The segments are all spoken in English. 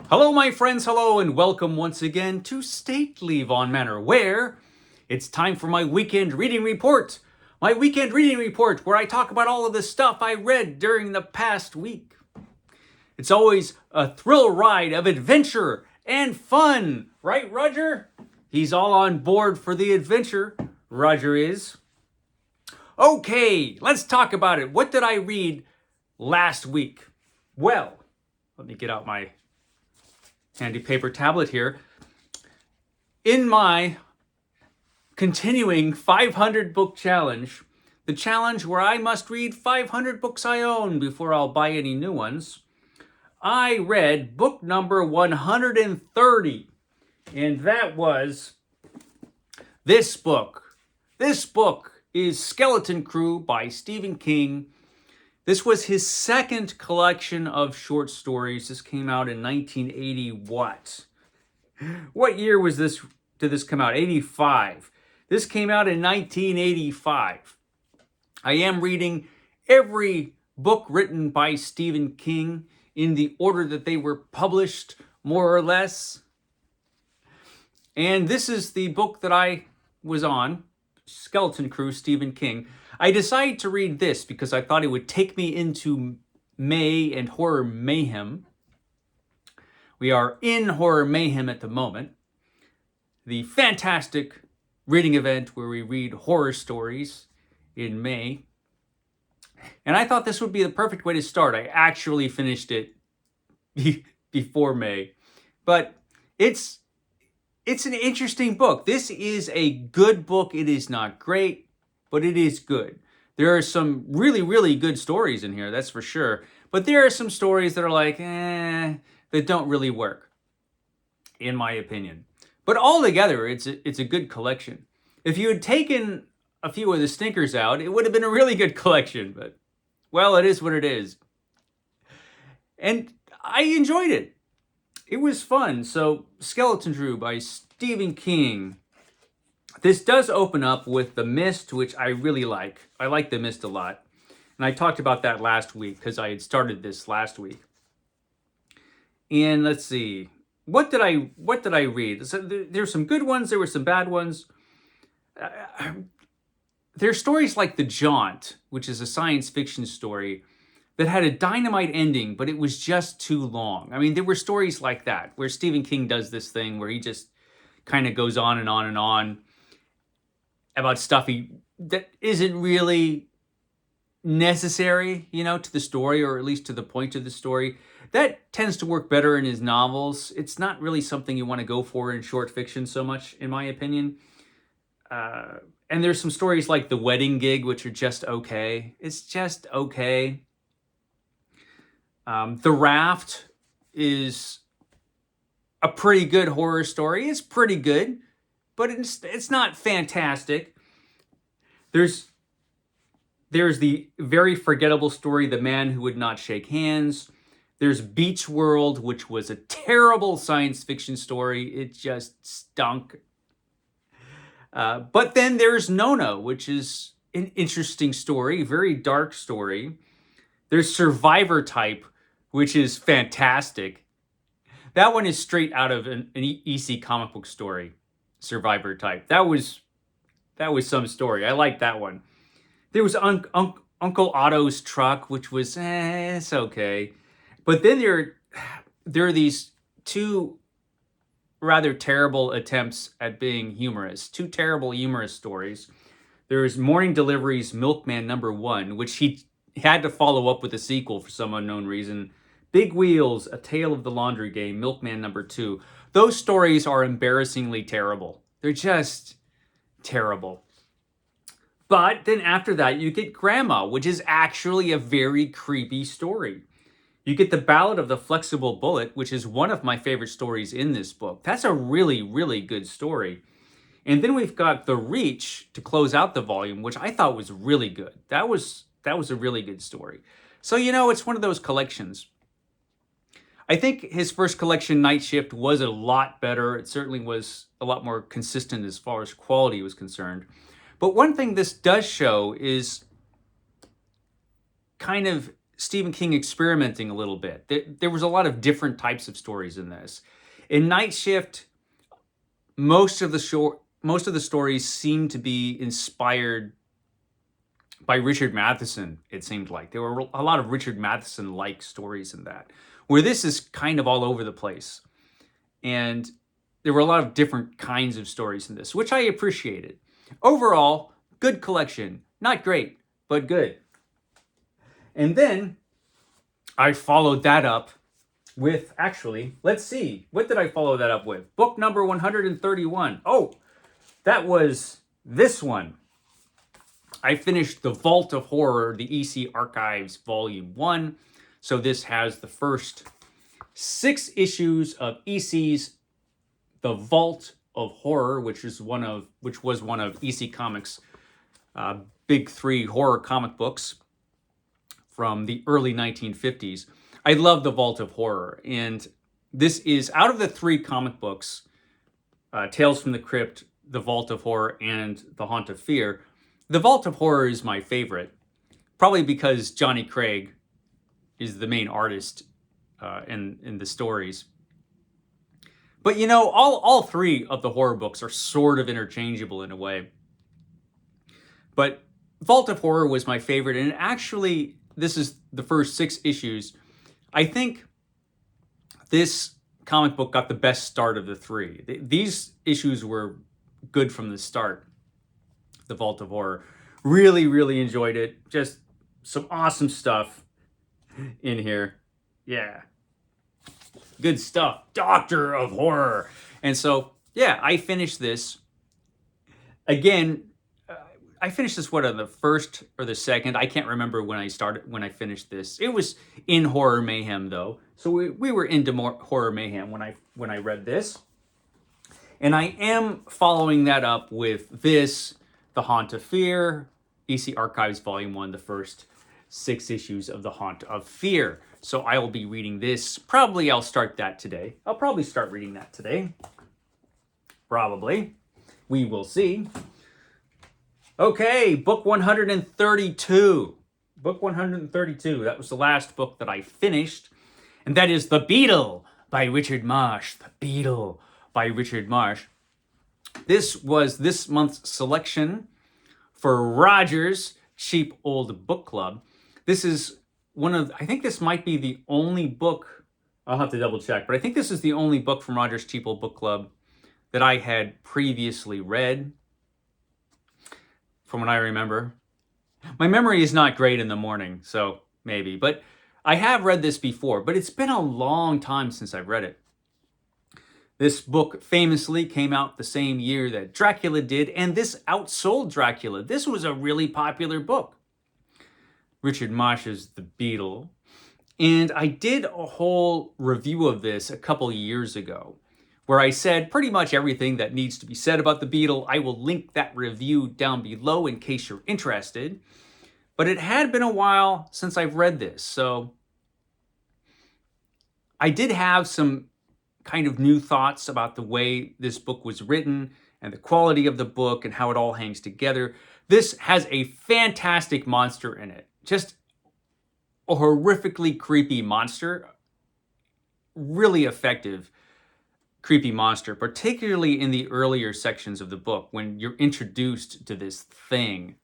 Hello, my friends, hello, and welcome once again to Stately Von Manor, where it's time for my weekend reading report. My weekend reading report, where I talk about all of the stuff I read during the past week. It's always a thrill ride of adventure and fun, right, Roger? He's all on board for the adventure, Roger is. Okay, let's talk about it. What did I read last week? Well, let me get out my handy paper tablet here. In my continuing 500 book challenge, the challenge where I must read 500 books I own before I'll buy any new ones, I read book number 130, and that was this book. This book is Skeleton Crew by Stephen King. This was his second collection of short stories. This came out in 1980 what? What year was this? Did this come out? 85. This came out in 1985. I am reading every book written by Stephen King in the order that they were published, more or less. And this is the book that I was on, Skeleton Crew, Stephen King. I decided to read this because I thought it would take me into May and Horror Mayhem. We are in Horror Mayhem at the moment, the fantastic reading event where we read horror stories in May. And I thought this would be the perfect way to start. I actually finished it before May. But it's an interesting book. This is a good book. It is not great, but it is good. There are some really, really good stories in here, that's for sure. But there are some stories that are like, that don't really work, in my opinion. But altogether, it's a good collection. If you had taken a few of the stinkers out, it would have been a really good collection. But, well, it is what it is. And I enjoyed it. It was fun. So, Skeleton Crew by Stephen King. This does open up with The Mist, which I really like. I like The Mist a lot. And I talked about that last week because I had started this last week. And let's see. What did I read? So there's some good ones, there were some bad ones. There's stories like The Jaunt, which is a science fiction story that had a dynamite ending, but it was just too long. I mean, there were stories like that where Stephen King does this thing where he just kind of goes on and on and on about stuff that isn't really necessary, to the story, or at least to the point of the story. That tends to work better in his novels. It's not really something you want to go for in short fiction so much, in my opinion. And there's some stories like The Wedding Gig, which are just okay. It's just okay. The Raft is a pretty good horror story. It's pretty good, but it's not fantastic. There's the very forgettable story, The Man Who Would Not Shake Hands. There's Beach World, which was a terrible science fiction story. It just stunk. But then there's Nona, which is an interesting story, very dark story. There's Survivor Type, which is fantastic. That one is straight out of an EC comic book story, Survivor Type. That was some story. I like that one. There was Uncle Otto's Truck, which was, it's okay. But then there are these two rather terrible attempts at being humorous. Two terrible humorous stories. There's Morning Delivery's Milkman #1, which he had to follow up with a sequel for some unknown reason. Big Wheels, A Tale of the Laundry Game, Milkman #2. Those stories are embarrassingly terrible. They're just terrible. But then after that, you get Grandma, which is actually a very creepy story. You get The Ballad of the Flexible Bullet, which is one of my favorite stories in this book. That's a really, really good story. And then we've got The Reach to close out the volume, which I thought was really good. That was a really good story. So, it's one of those collections. I think his first collection, Night Shift, was a lot better. It certainly was a lot more consistent as far as quality was concerned. But one thing this does show is kind of Stephen King experimenting a little bit. There was a lot of different types of stories in this. In Night Shift, most of the stories seemed to be inspired by Richard Matheson, it seemed like. There were a lot of Richard Matheson-like stories in that, where this is kind of all over the place. And there were a lot of different kinds of stories in this, which I appreciated. Overall, good collection. Not great, but good. And then I followed that up with, actually, let's see. What did I follow that up with? Book number 131. Oh, that was this one. I finished The Vault of Horror, the EC Archives Volume 1. So this has the first 6 issues of EC's The Vault of Horror, which was one of EC Comics' big 3 horror comic books from the early 1950s. I love The Vault of Horror, and this is, out of the 3 comic books, Tales from the Crypt, The Vault of Horror, and The Haunt of Fear, The Vault of Horror is my favorite, probably because Johnny Craig is the main artist in the stories. But you know, all 3 of the horror books are sort of interchangeable in a way. But Vault of Horror was my favorite, and actually, this is the first 6 issues. I think this comic book got the best start of the 3. These issues were good from the start. The Vault of Horror. Really, really enjoyed it. Just some awesome stuff in here. Yeah. Good stuff. Doctor of Horror. And so, yeah, I finished this. Again, I finished this, on the first or the second? I can't remember when I finished this. It was in Horror Mayhem, though. So we were into more Horror Mayhem when I read this. And I am following that up with this, The Haunt of Fear, EC Archives Volume 1, the first 6 issues of The Haunt of Fear. So I will be reading this. Probably I'll start that today. I'll probably start reading that today. Probably. We will see. Okay, book 132. Book 132. That was the last book that I finished. And that is The Beetle by Richard Marsh. The Beetle by Richard Marsh. This was this month's selection for Roger's Cheap Old Book Club. This is I think this might be the only book, I'll have to double check, but I think this is the only book from Roger's Cheap Old Book Club that I had previously read, from what I remember. My memory is not great in the morning, so maybe, but I have read this before, but it's been a long time since I've read it. This book famously came out the same year that Dracula did, and this outsold Dracula. This was a really popular book. Richard Marsh's The Beetle. And I did a whole review of this a couple years ago, where I said pretty much everything that needs to be said about The Beetle. I will link that review down below in case you're interested. But it had been a while since I've read this, so I did have some kind of new thoughts about the way this book was written and the quality of the book and how it all hangs together. This has a fantastic monster in it. Just a horrifically creepy monster. Really effective creepy monster, particularly in the earlier sections of the book when you're introduced to this thing.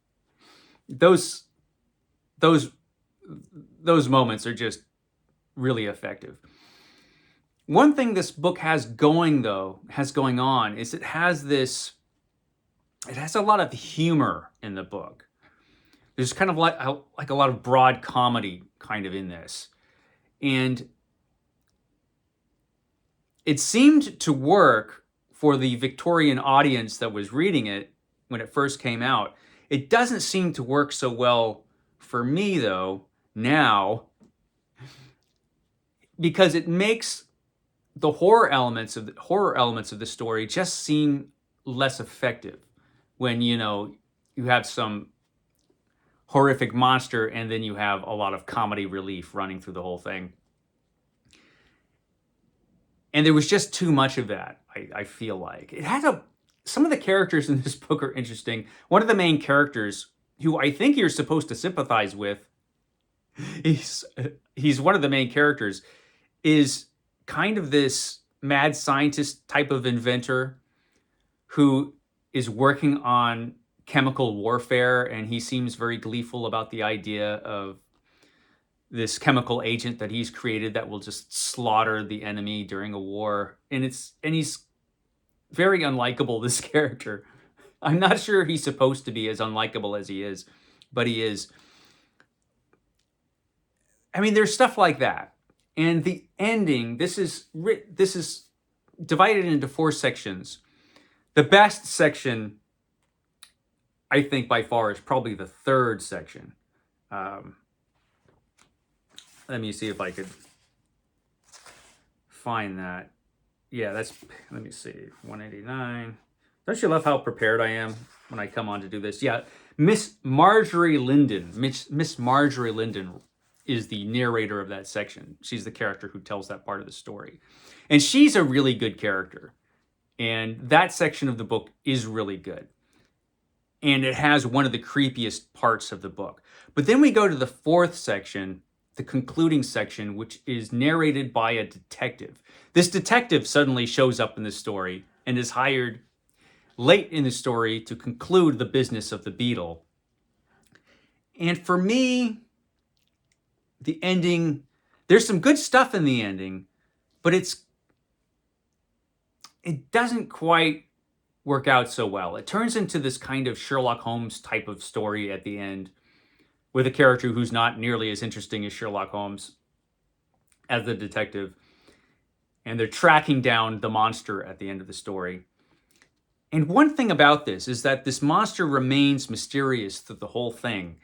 Those moments are just really effective. One thing this book has going on, is it has a lot of humor in the book. There's kind of like a lot of broad comedy kind of in this. And it seemed to work for the Victorian audience that was reading it when it first came out. It doesn't seem to work so well for me, though, now, because it makes the horror elements of the story just seem less effective when, you have some horrific monster and then you have a lot of comedy relief running through the whole thing. And there was just too much of that, I feel like. Some of the characters in this book are interesting. One of the main characters, who I think you're supposed to sympathize with, he's he's one of the main characters, is kind of this mad scientist type of inventor who is working on chemical warfare, and he seems very gleeful about the idea of this chemical agent that he's created that will just slaughter the enemy during a war. And he's very unlikable, this character. I'm not sure he's supposed to be as unlikable as he is, but he is. I mean, there's stuff like that. And the ending, this is divided into 4 sections. The best section, I think, by far, is probably the 3rd section. Let me see if I could find that. Yeah, let me see, 189. Don't you love how prepared I am when I come on to do this? Yeah, Miss Marjorie Linden is the narrator of that section. She's the character who tells that part of the story. And she's a really good character. And that section of the book is really good. And it has one of the creepiest parts of the book. But then we go to the 4th section, the concluding section, which is narrated by a detective. This detective suddenly shows up in the story and is hired late in the story to conclude the business of the Beetle. And for me, the ending, there's some good stuff in the ending, but it doesn't quite work out so well. It turns into this kind of Sherlock Holmes type of story at the end, with a character who's not nearly as interesting as Sherlock Holmes as the detective. And they're tracking down the monster at the end of the story. And one thing about this is that this monster remains mysterious through the whole thing.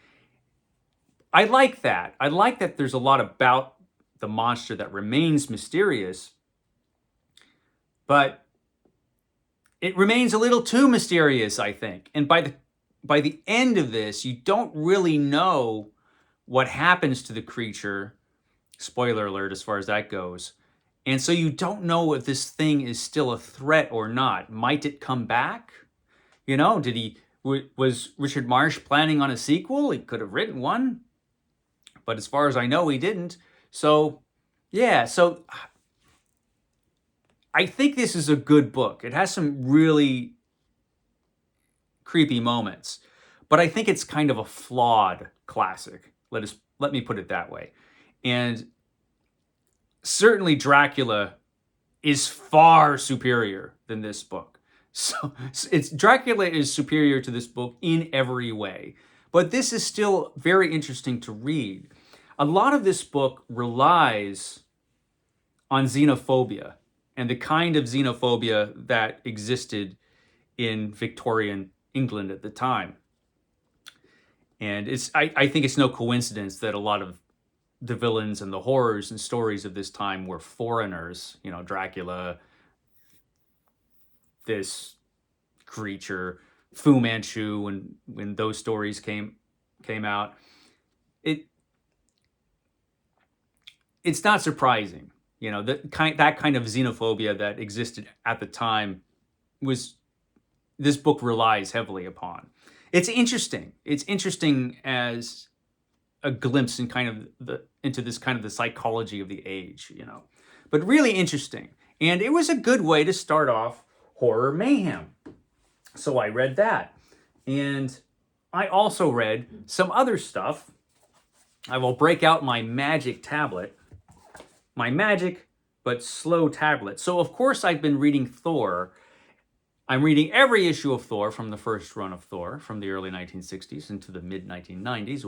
I like that. I like that there's a lot about the monster that remains mysterious, but it remains a little too mysterious, I think. And by the end of this, you don't really know what happens to the creature. Spoiler alert as far as that goes. And so you don't know if this thing is still a threat or not. Might it come back? You know, was Richard Marsh planning on a sequel? He could have written one. But as far as I know, he didn't. So, yeah, I think this is a good book. It has some really creepy moments, but I think it's kind of a flawed classic. Let me put it that way. And certainly Dracula is far superior than this book. So Dracula is superior to this book in every way, but this is still very interesting to read. A lot of this book relies on xenophobia and the kind of xenophobia that existed in Victorian England at the time. And I think it's no coincidence that a lot of the villains and the horrors and stories of this time were foreigners. You know, Dracula, this creature, Fu Manchu, when those stories came out. It's not surprising, you know, that kind of xenophobia that existed at the time this book relies heavily upon. It's interesting. It's interesting as a glimpse in into this kind of the psychology of the age, you know, but really interesting. And it was a good way to start off Horror Mayhem. So I read that. And I also read some other stuff. I will break out my magic tablet. My magic but slow tablet. So of course I've been reading Thor. I'm reading every issue of Thor from the first run of Thor from the early 1960s into the mid 1990s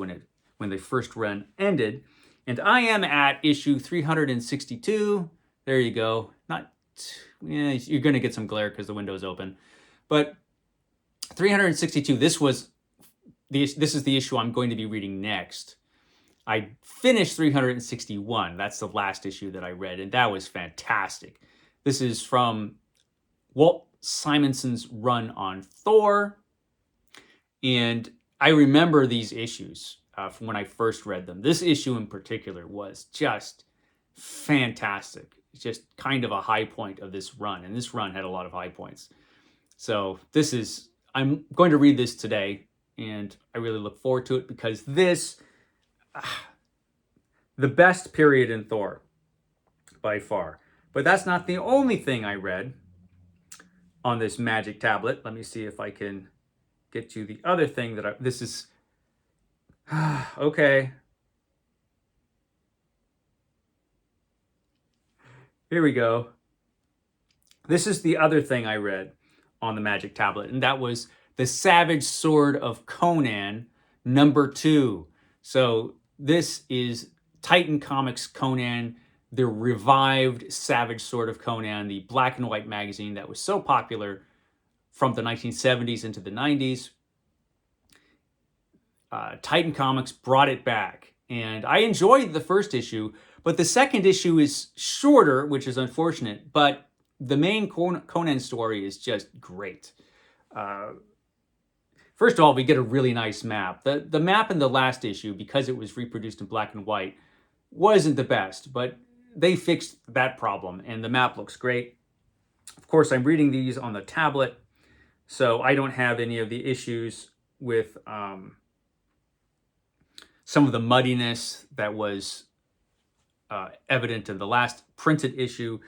when the first run ended. And I am at issue 362. There you go. You're going to get some glare because the window's open. But 362, this is the issue I'm going to be reading next. I finished 361. That's the last issue that I read, and that was fantastic. This is from Walt Simonson's run on Thor, and I remember these issues from when I first read them. This issue in particular was just fantastic. It's just kind of a high point of this run, and this run had a lot of high points. So I'm going to read this today, and I really look forward to it because the best period in Thor by far. But that's not the only thing I read on this magic tablet. Let me see if I can get you the other thing that this is. Okay. Here we go. This is the other thing I read on the magic tablet, and that was The Savage Sword of Conan, #2. So this is Titan Comics Conan, the revived Savage Sword of Conan, the black and white magazine that was so popular from the 1970s into the 90s. Titan Comics brought it back, and I enjoyed the first issue, but the second issue is shorter, which is unfortunate, but the main Conan story is just great. First of all, we get a really nice map. The map in the last issue, because it was reproduced in black and white, wasn't the best, but they fixed that problem, and the map looks great. Of course, I'm reading these on the tablet, so I don't have any of the issues with some of the muddiness that was evident in the last printed issue.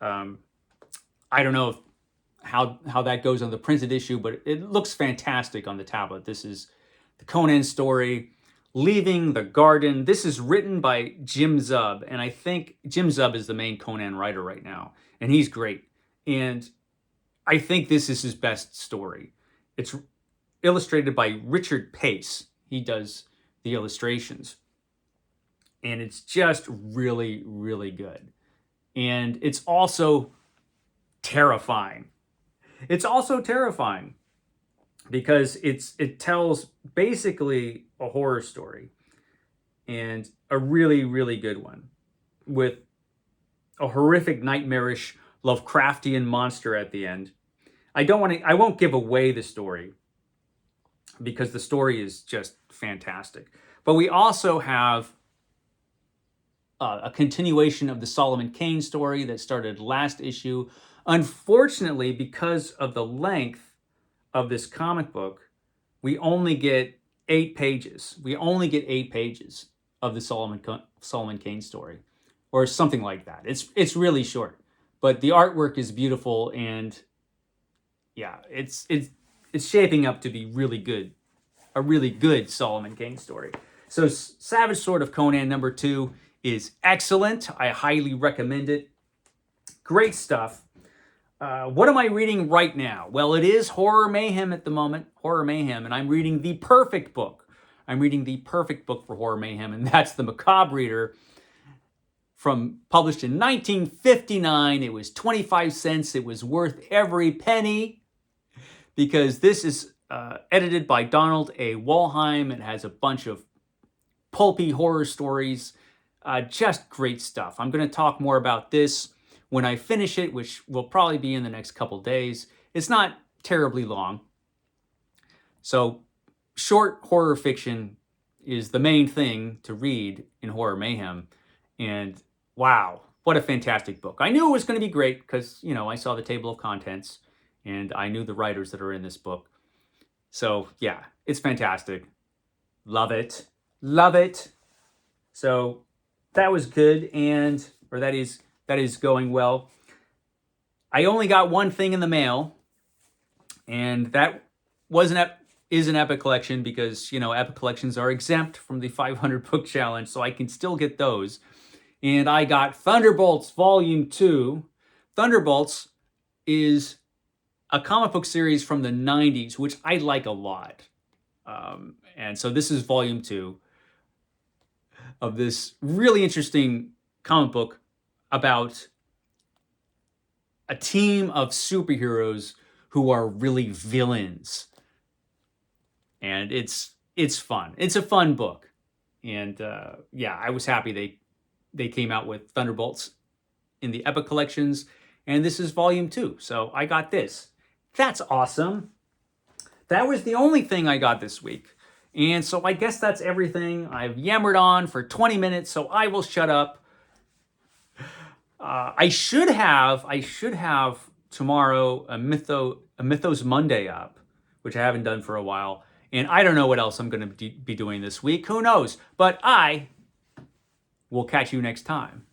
I don't know how that goes on the printed issue, but it looks fantastic on the tablet. This is the Conan story, Leaving the Garden. This is written by Jim Zub, and I think Jim Zub is the main Conan writer right now, and he's great. And I think this is his best story. It's illustrated by Richard Pace. He does the illustrations, and it's just really, really good. And it's also terrifying. It's also terrifying because it tells basically a horror story, and a really, really good one, with a horrific, nightmarish, Lovecraftian monster at the end. I won't give away the story because the story is just fantastic. But we also have a continuation of the Solomon Kane story that started last issue. Unfortunately, because of the length of this comic book, we only get 8 pages. We only get 8 pages of the Solomon Kane story, or something like that. It's really short, but the artwork is beautiful, and yeah, it's shaping up to be really good, a really good Solomon Kane story. So Savage Sword of Conan #2 is excellent. I highly recommend it. Great stuff. What am I reading right now? Well, it is Horror Mayhem at the moment, Horror Mayhem, and I'm reading the perfect book. I'm reading the perfect book for Horror Mayhem, and that's The Macabre Reader, published in 1959. It was 25 cents. It was worth every penny, because this is edited by Donald A. Wollheim. It has a bunch of pulpy horror stories. Just great stuff. I'm going to talk more about this when I finish it, which will probably be in the next couple days. It's not terribly long. So short horror fiction is the main thing to read in Horror Mayhem. And wow, what a fantastic book. I knew it was going to be great because, I saw the table of contents and I knew the writers that are in this book. So yeah, it's fantastic. Love it. Love it. So that was good, that is going well. I only got one thing in the mail, and that is an Epic Collection, because, Epic Collections are exempt from the 500 book challenge, so I can still get those. And I got Thunderbolts Volume 2. Thunderbolts is a comic book series from the 90s, which I like a lot. And so this is Volume 2 of this really interesting comic book about a team of superheroes who are really villains. And it's fun. It's a fun book. And I was happy they came out with Thunderbolts in the Epic Collections. And this is Volume 2. So I got this. That's awesome. That was the only thing I got this week. And so I guess that's everything. I've yammered on for 20 minutes, so I will shut up. I should have tomorrow a Mythos Monday up, which I haven't done for a while. And I don't know what else I'm going to be doing this week. Who knows? But I We'll catch you next time.